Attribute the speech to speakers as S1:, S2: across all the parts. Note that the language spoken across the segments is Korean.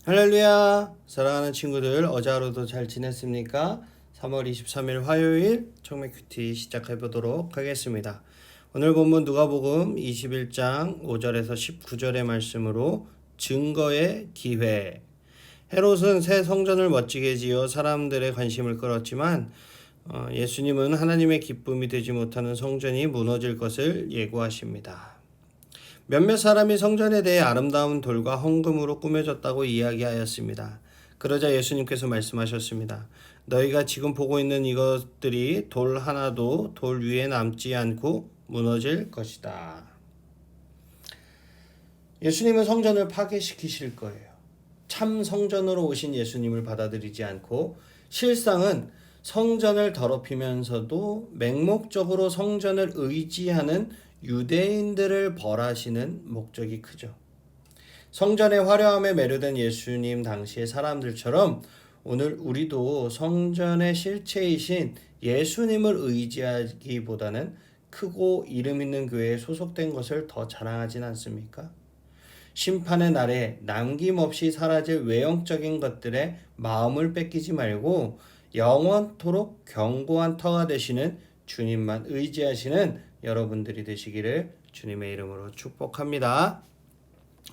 S1: 할렐루야! 사랑하는 친구들, 어제 하루도 잘 지냈습니까? 3월 23일 화요일 청매 큐티 시작해 보도록 하겠습니다. 오늘 본문 누가복음 21장 5절에서 19절의 말씀으로 증거의 기회. 헤롯은 새 성전을 멋지게 지어 사람들의 관심을 끌었지만 예수님은 하나님의 기쁨이 되지 못하는 성전이 무너질 것을 예고하십니다. 몇몇 사람이 성전에 대해 아름다운 돌과 헌금으로 꾸며졌다고 이야기하였습니다. 그러자 예수님께서 말씀하셨습니다. 너희가 지금 보고 있는 이것들이 돌 하나도 돌 위에 남지 않고 무너질 것이다. 예수님은 성전을 파괴시키실 거예요. 참 성전으로 오신 예수님을 받아들이지 않고 실상은 성전을 더럽히면서도 맹목적으로 성전을 의지하는 유대인들을 벌하시는 목적이 크죠. 성전의 화려함에 매료된 예수님 당시의 사람들처럼 오늘 우리도 성전의 실체이신 예수님을 의지하기보다는 크고 이름 있는 교회에 소속된 것을 더 자랑하진 않습니까? 심판의 날에 남김없이 사라질 외형적인 것들에 마음을 뺏기지 말고 영원토록 견고한 터가 되시는 주님만 의지하시는 여러분들이 되시기를 주님의 이름으로 축복합니다.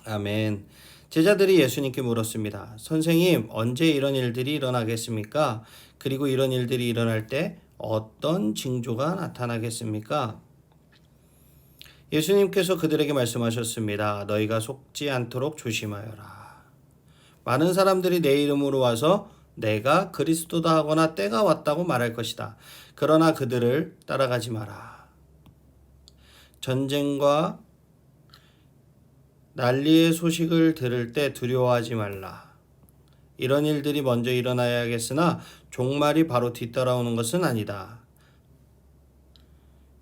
S1: 아멘. 제자들이 예수님께 물었습니다. 선생님, 언제 이런 일들이 일어나겠습니까? 그리고 이런 일들이 일어날 때 어떤 징조가 나타나겠습니까? 예수님께서 그들에게 말씀하셨습니다. 너희가 속지 않도록 조심하여라. 많은 사람들이 내 이름으로 와서 내가 그리스도다 하거나 때가 왔다고 말할 것이다. 그러나 그들을 따라가지 마라. 전쟁과 난리의 소식을 들을 때 두려워하지 말라. 이런 일들이 먼저 일어나야겠으나 종말이 바로 뒤따라오는 것은 아니다.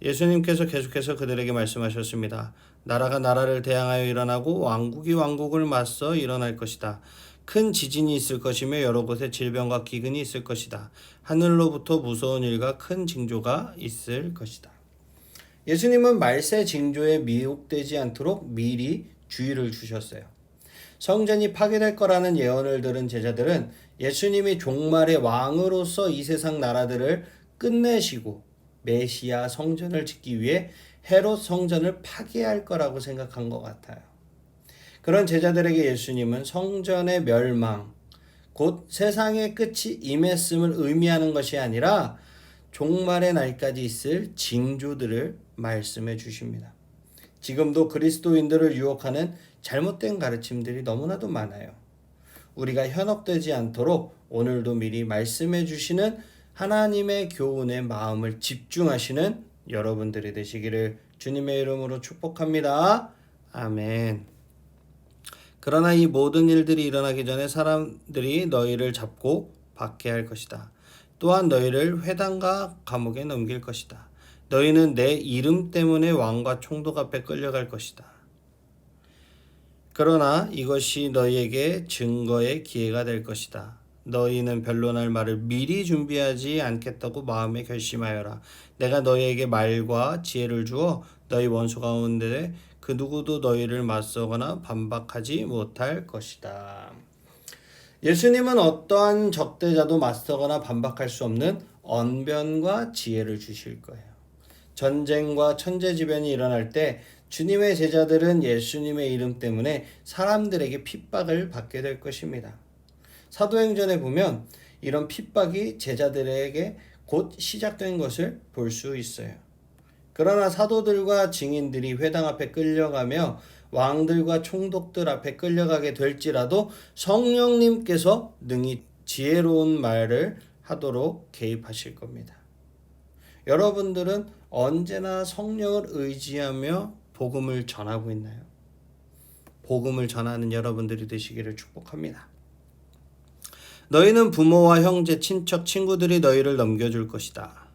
S1: 예수님께서 계속해서 그들에게 말씀하셨습니다. 나라가 나라를 대항하여 일어나고 왕국이 왕국을 맞서 일어날 것이다. 큰 지진이 있을 것이며 여러 곳에 질병과 기근이 있을 것이다. 하늘로부터 무서운 일과 큰 징조가 있을 것이다. 예수님은 말세 징조에 미혹되지 않도록 미리 주의를 주셨어요. 성전이 파괴될 거라는 예언을 들은 제자들은 예수님이 종말의 왕으로서 이 세상 나라들을 끝내시고 메시아 성전을 짓기 위해 헤롯 성전을 파괴할 거라고 생각한 것 같아요. 그런 제자들에게 예수님은 성전의 멸망, 곧 세상의 끝이 임했음을 의미하는 것이 아니라 종말의 날까지 있을 징조들을 말씀해 주십니다. 지금도 그리스도인들을 유혹하는 잘못된 가르침들이 너무나도 많아요. 우리가 현혹되지 않도록 오늘도 미리 말씀해 주시는 하나님의 교훈에 마음을 집중하시는 여러분들이 되시기를 주님의 이름으로 축복합니다. 아멘. 그러나 이 모든 일들이 일어나기 전에 사람들이 너희를 잡고 박해할 것이다. 또한 너희를 회당과 감옥에 넘길 것이다. 너희는 내 이름 때문에 왕과 총독 앞에 끌려갈 것이다. 그러나 이것이 너희에게 증거의 기회가 될 것이다. 너희는 변론할 말을 미리 준비하지 않겠다고 마음에 결심하여라. 내가 너희에게 말과 지혜를 주어 너희 원수 가운데 그 누구도 너희를 맞서거나 반박하지 못할 것이다. 예수님은 어떠한 적대자도 맞서거나 반박할 수 없는 언변과 지혜를 주실 거예요. 전쟁과 천재지변이 일어날 때 주님의 제자들은 예수님의 이름 때문에 사람들에게 핍박을 받게 될 것입니다. 사도행전에 보면 이런 핍박이 제자들에게 곧 시작된 것을 볼 수 있어요. 그러나 사도들과 증인들이 회당 앞에 끌려가며 왕들과 총독들 앞에 끌려가게 될지라도 성령님께서 능히 지혜로운 말을 하도록 개입하실 겁니다. 여러분들은 언제나 성령을 의지하며 복음을 전하고 있나요? 복음을 전하는 여러분들이 되시기를 축복합니다. 너희는 부모와 형제, 친척, 친구들이 너희를 넘겨줄 것이다.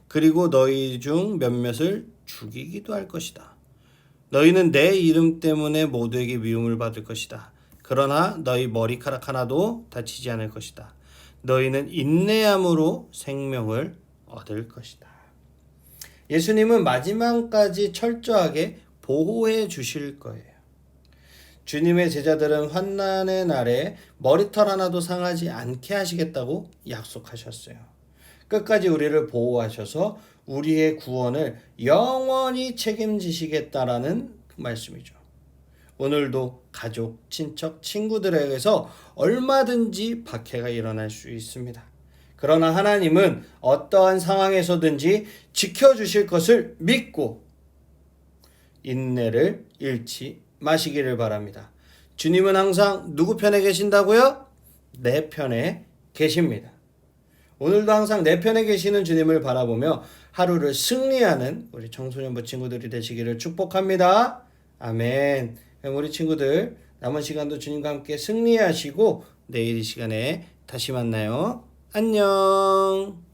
S1: 그리고 너희 중 몇몇을 죽이기도 할 것이다. 너희는 내 이름 때문에 모두에게 미움을 받을 것이다. 그러나 너희 머리카락 하나도 다치지 않을 것이다. 너희는 인내함으로 생명을 얻을 것이다. 예수님은 마지막까지 철저하게 보호해 주실 거예요. 주님의 제자들은 환난의 날에 머리털 하나도 상하지 않게 하시겠다고 약속하셨어요. 끝까지 우리를 보호하셔서 우리의 구원을 영원히 책임지시겠다라는 말씀이죠. 오늘도 가족, 친척, 친구들에게서 얼마든지 박해가 일어날 수 있습니다. 그러나 하나님은 어떠한 상황에서든지 지켜주실 것을 믿고 인내를 잃지 마시기를 바랍니다. 주님은 항상 누구 편에 계신다고요? 내 편에 계십니다. 오늘도 항상 내 편에 계시는 주님을 바라보며 하루를 승리하는 우리 청소년부 친구들이 되시기를 축복합니다. 아멘. 그럼 우리 친구들 남은 시간도 주님과 함께 승리하시고 내일 이 시간에 다시 만나요. 안녕.